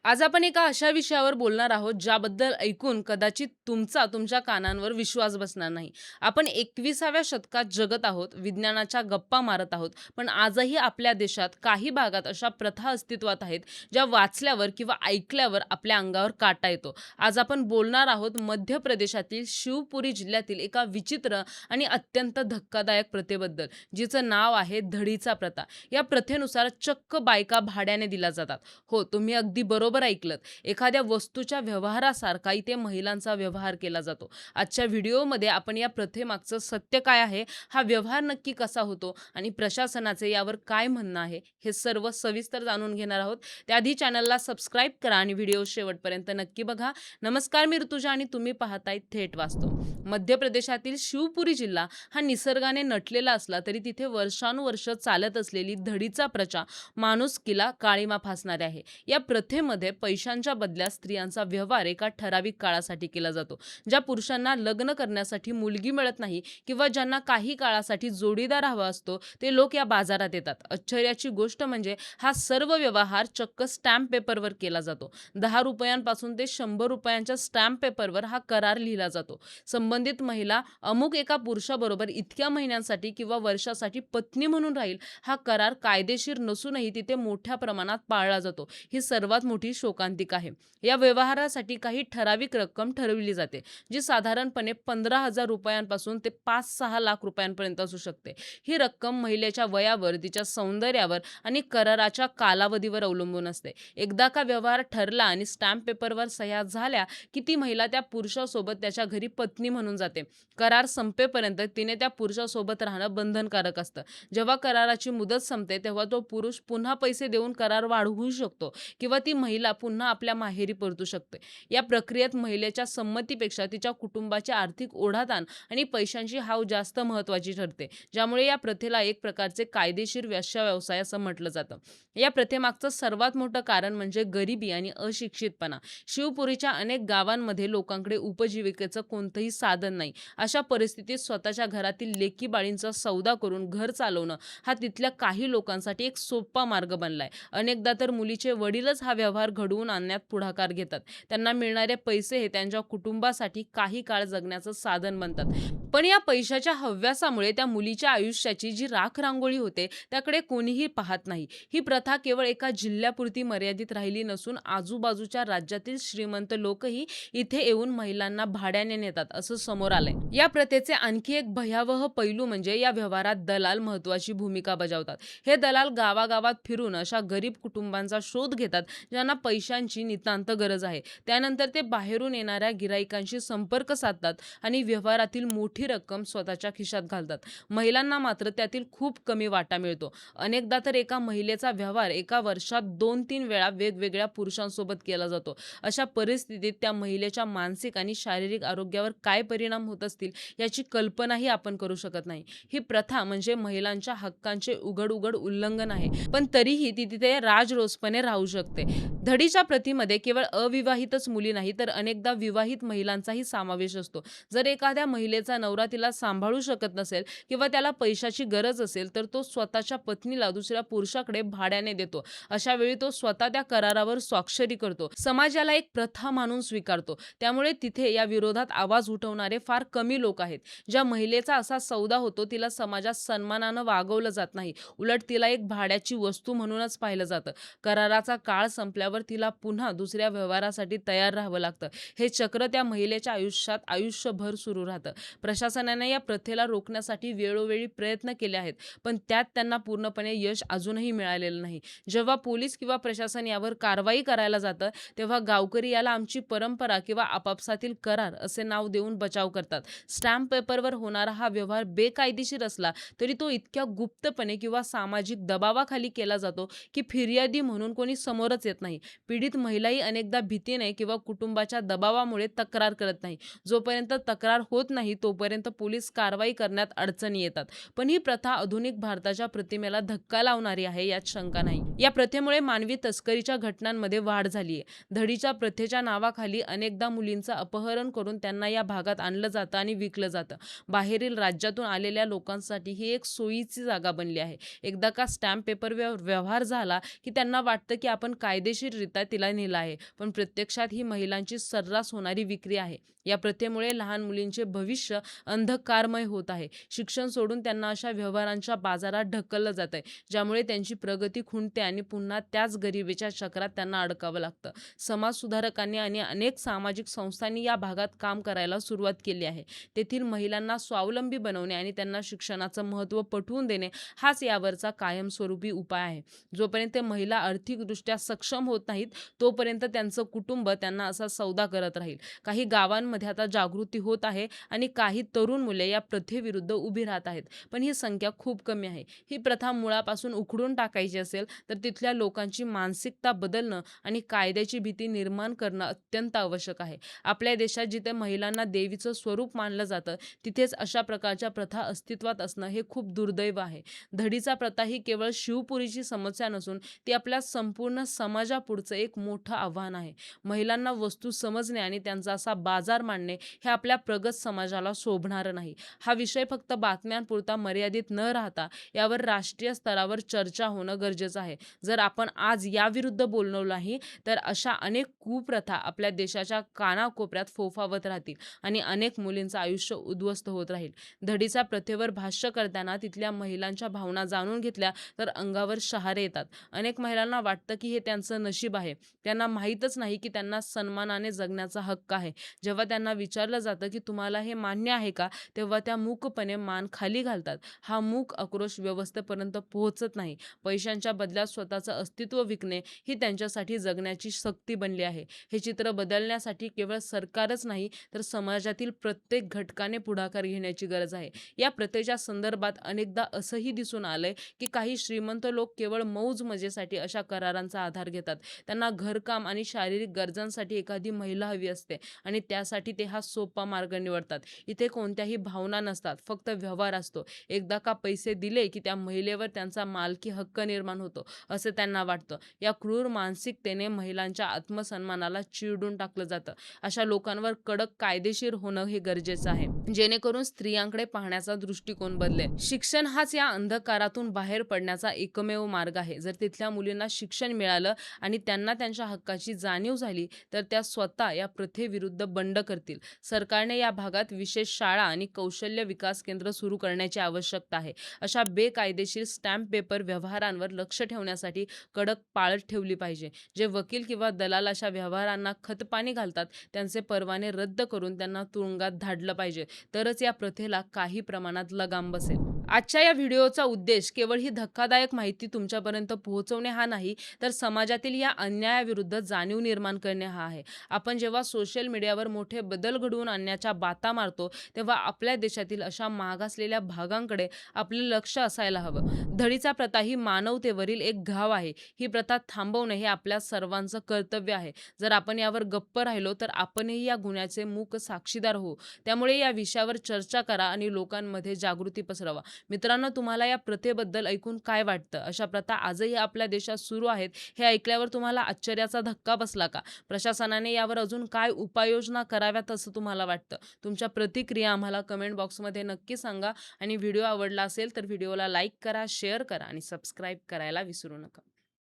आज आपण एका अशा विषयावर बोलणार आहोत ज्याबद्दल ऐकून कदाचित तुमच्या कानांवर विश्वास बसणार नाही. आपण 21व्या शतकात जगत आहोत, विज्ञानाच्या गप्पा मारत आहोत. पण आजही आपल्या देशात काही भागात अशा प्रथा अस्तित्वात आहेत, ज्या वाचल्यावर किंवा ऐकल्यावर आपल्या अंगावर काटा येतो. आज आपण बोलणार आहोत मध्य प्रदेशातील शिवपुरी जिल्ह्यातील एका विचित्र आणि अत्यंत धक्कादायक प्रथेबद्दल, जिचं नाव आहे धडीचा प्रथा. या प्रथेनुसार चक्क बायका भाड्याने दिल्या जातात. हो, तुम्ही अगदी बरोबर ऐकलत. एखाद्या वस्तूच्या व्यवहारासारखा इथे महिलांचा व्यवहार केला जातो. आजच्या व्हिडिओमध्ये आपण या प्रथेमागचं सत्य काय आहे, हा व्यवहार नक्की कसा होतो आणि प्रशासनाचे यावर काय म्हणणं आहे, हे सर्व सविस्तर जाणून घेणार आहोत. त्याआधी चॅनलला सबस्क्राईब करा आणि व्हिडिओ शेवटपर्यंत नक्की बघा. नमस्कार, मी ऋतुजा आणि तुम्ही पाहताय थेट वास्तव. मध्य प्रदेशातील शिवपुरी जिल्हा हा निसर्गाने नटलेला असला तरी तिथे वर्षानुवर्ष चालत असलेली धडीचा प्रचा माणुसकीला काळिमा फासणारे आहे. या प्रथेमध्ये पैशांच्या बदल्यात स्त्रियांचा व्यवहार एका ठराविक काळासाठी केला जातो. ज्या पुरुषांना लग्न करण्यासाठी मुलगी मिळत नाही किंवा ज्यांना काही काळासाठी जोडीदार हवा असतो, ते लोक या बाजारात येतात. आश्चर्याची गोष्ट म्हणजे हा सर्व व्यवहार चक्क स्टॅम्प पेपरवर केला जातो. 10 रुपयांपासून ते 100 रुपयांच्या स्टॅम्प पेपरवर हा करार लिहिला जातो. संबंधित महिला अमुक एका पुरुषाबरोबर इतक्या महिन्यांसाठी किंवा वर्षासाठी पत्नी म्हणून राहील, हा करार कायदेशीर नसूनही तिथे मोठ्या प्रमाणात पाळला जातो. ही सर्वात मोठी शोकांतिका आहे. या व्यवहारासाठी काही ठराविक रक्कम ठरवली जाते, जी साधारणपणे 15,000 रुपयांपासून ते 5-6 लाख रुपयांपर्यंत असू शकते. ही रक्कम महिलेच्या वयावर, तिच्या सौंदर्यावर आणि कराराच्या कालावधीवर अवलंबून असते. एकदा का व्यवहार ठरला आणि स्टॅम्प पेपरवर सह्या झाल्या, की ती महिला त्या पुरुषासोबत त्याच्या घरी पत्नी म्हणून जाते. करार संपेपर्यंत तिने त्या पुरुषासोबत राहणं बंधनकारक असतं. जेव्हा कराराची मुदत संपते, तेव्हा तो पुरुष पुन्हा पैसे देऊन करार वाढवू शकतो किंवा ती महिला पुन्हा आपल्या माहेरी परतू शकते. या प्रक्रियेत महिलेच्या संमतीपेक्षा तिच्या कुटुंबाचे आर्थिक ओढाताण आणि पैशांची हाव जास्त महत्त्वाची ठरते, ज्यामुळे या प्रथेला एक प्रकारचे कायदेशीर वेश्याव्यवसाय असं म्हटलं जातं. या प्रथेमागचं सर्वात मोठं कारण म्हणजे गरिबी आणि अशिक्षितपणा. शिवपुरीच्या अनेक गावांमध्ये लोकांकडे उपजीविकेचं कोणतंही साधन नाही. अशा परिस्थितीत स्वतःच्या घरातील लेकी-बाळींचा सौदा करून घर चालवणं हा तिथल्या काही लोकांसाठी एक सोपा मार्ग बनलाय. अनेकदा तर मुलीचे वडीलच हा व्यवहार घडवून आणण्यात पुढाकार घेतात. त्यांना मिळणारे पैसे हे त्यांच्या कुटुंबासाठी काही काळ जगण्याचं साधन बनतात. पण या पैशाच्या हव्यासामुळे त्या मुलीच्या आयुष्याची जी राख-रांगोळी होते, त्याकडे कोणीही पाहत नाही. ही प्रथा केवळ एका जिल्ह्यापुरती मर्यादित राहिली नसून आजूबाजूच्या राज्यातील श्रीमंत लोकही इथे येऊन महिलांना भाड्याने नेतात, असं समोर आलंय. या प्रथेचे आणखी एक भयावह पैलू म्हणजे या व्यवहारात दलाल महत्त्वाची भूमिका बजावतात. हे दलाल गावागावात फिरून अशा गरीब कुटुंबांचा शोध घेतात, ज्यांना पैशांची नितांत गरज आहे. त्यानंतर ते बाहेरून येणाऱ्या गिराईकांशी संपर्क साधतात आणि व्यवहारातील मोठी रक्कम स्वतःच्या खिशात घालतात. महिलांना मात्र त्यातील खूप कमी वाटा मिळतो. अनेकदा तर एका महिलेचा व्यवहार एका वर्षात 2-3 वेळा वेगवेगळ्या पुरुषांसोबत केला जातो. अशा परिस्थितीत त्या महिलेच्या मानसिक आणि शारीरिक आरोग्यावर काय परिणाम होत असतील, याची कल्पनाही आपण करू शकत नाही. ही प्रथा म्हणजे महिलांच्या हक्कांचे उघड उघड उल्लंघन आहे, पण तरीही ती तिथे राजरोसपणे राहू शकते. धडीच्या प्रथेमध्ये केवळ अविवाहितच मुली नाही, तर अनेकदा विवाहित महिलांचाही समावेश असतो. जर एखाद्या महिलेचा नवरा तिला सांभाळू शकत नसेल किंवा त्याला पैशाची गरज असेल, तर तो स्वतःच्या पत्नीला दुसऱ्या पुरुषाकडे भाड्याने देतो. अशा वेळी तो स्वतः त्या करारावर स्वाक्षरी करतो. समाजाला एक प्रथा मानून स्वीकारतो. त्यामुळे तिथे या विरोधात आवाज उठवणारे फार कमी लोक आहेत. ज्या महिलेचा असा सौदा होतो, तिला समाजात सन्मानानं वागवलं जात नाही. उलट तिला एक भाड्याची वस्तू म्हणूनच पाहिलं जातं. कराराचा काळ संपल्यावर तिला पुन्हा दुसऱ्या व्यवहारासाठी तयार राहावं लागतं. हे चक्र त्या महिलेच्या आयुष्यात आयुष्यभर सुरू राहतं. प्रशासनाने या प्रथेला रोखण्यासाठी वेळोवेळी प्रयत्न केले आहेत, पण त्यात त्यांना पूर्णपणे यश अजूनही मिळालेलं नाही. जेव्हा पोलीस किंवा प्रशासन यावर कारवाई करायला जातं, तेव्हा गावकरी याला आमची परंपरा किंवा आपापसातील करार असे नाव देऊन बचाव करतात. स्टॅम्प पेपरवर होणारा हा व्यवहार बेकायदेशीर असला तरी तो इतक्या गुप्तपणे किंवा सामाजिक दबावाखाली केला जातो की फिर्यादी म्हणून कोणी समोरच येत नाही. पीडित महिलाही अनेकदा भीतीने किंवा कुटुंबाच्या दबावामुळे तक्रार करत नाही. जोपर्यंत तक्रार होत नाही तोपर्यंत पोलीस कारवाई करण्यात अडचणी येतात. पण ही प्रथा आधुनिक भारताच्या प्रतिमेला धक्का लावणारी आहे, यात शंका नाही. या प्रथेमुळे मानवी तस्करीच्या घटनांमध्ये वाढ झाली आहे. धडीच्या प्रथेच्या नावाखाली अनेकदा मुलींचं अपहरण करून त्यांना या भागात आणलं जातं आणि विकलं जातं. बाहेरील राज्यातून आलेल्या लोकांसाठी ही एक सोयीची जागा बनली आहे. एकदा का स्टॅम्प पेपर व्यवहार झाला की त्यांना वाटतं की आपण कायदेशीर कायदेशीररित्या तिला नेलं आहे, पण प्रत्यक्षात ही महिलांची सर्रास होणारी विक्री आहे. या प्रथेमुळे लहान मुलींचे भविष्य अंधकारमय होत आहे. शिक्षण सोडून त्यांना अशा व्यवहारांच्या बाजारात ढकललं जातंय, ज्यामुळे त्यांची प्रगती खुंटते आणि पुन्हा त्याच गरिबीच्या चक्रात त्यांना अडकावं लागतं. समाज सुधारकांनी आणि अनेक सामाजिक संस्थांनी या भागात काम करायला सुरुवात केली आहे. तेथील महिलांना स्वावलंबी बनवणे आणि त्यांना शिक्षणाचं महत्त्व पटवून देणे हाच यावरचा कायमस्वरूपी उपाय आहे. जोपर्यंत महिला आर्थिकदृष्ट्या सक्षम होत नाहीत, तोपर्यंत त्यांचं कुटुंब त्यांना असा सौदा करत राहील. काही गावांमध्ये आता जागृती होत आहे आणि काही तरुण मुले या प्रथेविरुद्ध उभी राहत आहेत. पण ही संख्या खूप कमी आहे. ही प्रथा मुळापासून उखडून टाकायची असेल तर तिथल्या लोकांची मानसिकता बदलणं आणि कायद्याची भीती निर्माण करणं अत्यंत आवश्यक आहे. आपल्या देशात जिथे महिलांना देवीचं स्वरूप मानलं जातं, तिथेच अशा प्रकारच्या प्रथा अस्तित्वात असणं हे खूप दुर्दैव आहे. धडीचा प्रथा ही केवळ शिवपुरीची समस्या नसून ती आपल्या संपूर्ण समाजापुढचं एक मोठं आव्हान आहे. महिलांना वस्तू समजणे आणि त्यांचा असा बाजार मांडणे हे आपल्या प्रगत समाजाला शोभणारं नाही. हा विषय फक्त बातम्यांपुरता मर्यादित न राहता यावर राष्ट्रीय स्तरावर चर्चा होणं गरजेचं आहे. जर आपण आज याविरुद्ध बोललो नाही, तर अशा अनेक कुप्रथा आपल्या देशाच्या कानाकोपऱ्यात फोफावत राहतील आणि अनेक मुलींचं आयुष्य उद्ध्वस्त होत राहील. धडीच्या प्रथेवर भाष्य करताना तिथल्या महिलांच्या भावना जाणून घेतल्या तर अंगावर शहारे येतात. अनेक महिलांना वाटतं की हे त्यांचं नशीब आहे. त्यांना माहीतच नाही की त्यांना सन्मानाने जगण्याचा हक्क आहे. जेव्हा त्यांना विचारलं जातं की तुम्हाला हे मान्य आहे का, तेव्हा त्या मूकपणे मान खाली घालतात. हा मूक आक्रोश व्यवस्थेपर्यंत पोहोचत नाही. पैशांच्या बदल्यात स्वतःचं अस्तित्व विकणे ही त्यांच्यासाठी जगण्याची सक्ती बनली आहे. हे चित्र बदलण्यासाठी केवळ सरकारच नाही, तर समाजातील प्रत्येक घटकाने पुढाकार घेण्याची गरज आहे. या प्रथेच्या संदर्भात अनेकदा असंही दिसून आलंय की काही श्रीमंत लोक केवळ मौज-मजेसाठी अशा करारांचा आधार घेतात. त्यांना घरकाम आणि शारीरिक गरजांसाठी एखादी महिला हवी असते आणि त्यासाठी ते हा सोपा मार्ग निवडतात. इथे कोणत्याही भावना नसतात, फक्त व्यवहार असतो. एकदा का पैसे दिले की त्या महिलेवर त्यांचा मालकी हक्क निर्माण होतो, असं त्यांना वाटतं. या क्रूर मानसिकतेने महिलांच्या आत्मसन्मानाला चिरडून टाकलं जातं. अशा लोकांवर कडक कायदेशीर होणं हे गरजेचं आहे, जेणेकरून स्त्रियांकडे पाहण्याचा दृष्टिकोन बदलेल. शिक्षण हाच या अंधकारातून बाहेर पडण्याचा एकमेव मार्ग आहे. जर तिथल्या मुलींना शिक्षण मिळालं आणि त्यांना त्यांच्या हक्काची जाणीव झाली, तर त्या स्वतः या प्रथेविरुद्ध बंड करतील. सरकारने या भागात विशेष शाळा आणि कौशल्य विकास केंद्र सुरू करण्याची आवश्यकता आहे. अशा बेकायदेशीर स्टॅम्प पेपर व्यवहारांवर लक्ष ठेवण्यासाठी कडक पाळत ठेवली पाहिजे. जे वकील किंवा दलाल अशा व्यवहारांना खतपाणी घालतात, त्यांचे परवाने रद्द करून त्यांना तुरुंगात धाडलं पाहिजे. तरच या प्रथेला काही प्रमाणात लगाम बसेल. आजच्या या व्हिडिओचा उद्देश केवळ ही धक्कादायक माहिती तुमच्यापर्यंत पोहोचवणे हा नाही, तर समाजातील या अन्यायाविरुद्ध जाणीव निर्माण करणे हा आहे. आपण जेव्हा सोशल मीडियावर मोठे बदल घडवून आणण्याच्या बाता मारतो, तेव्हा आपल्या देशातील अशा मागासलेल्या भागांकडे आपले लक्ष असायला हवं. धडीचा प्रथा ही मानवतेवरील एक घाव आहे. ही प्रथा थांबवणे हे आपल्या सर्वांचं कर्तव्य आहे. जर आपण यावर गप्प राहिलो, तर आपणही या गुन्ह्याचे मूक साक्षीदार होऊ. त्यामुळे या विषयावर चर्चा करा आणि लोकांमध्ये जागृती पसरवा. मित्रांनो, तुम्हाला या प्रथेबद्दल ऐकून काय वाटतं? अशा प्रथा आजही आपल्या देशात सुरू आहेत, हे ऐकल्यावर तुम्हाला आश्चर्याचा धक्का बसला का? प्रशासनाने यावर अजून काय उपाययोजना कराव्यात असं तुम्हाला वाटतं? तुमच्या प्रतिक्रिया आम्हाला कमेंट बॉक्समध्ये नक्की सांगा आणि व्हिडिओ आवडला असेल तर व्हिडिओला लाईक करा, शेअर करा आणि सबस्क्राईब करायला विसरू नका.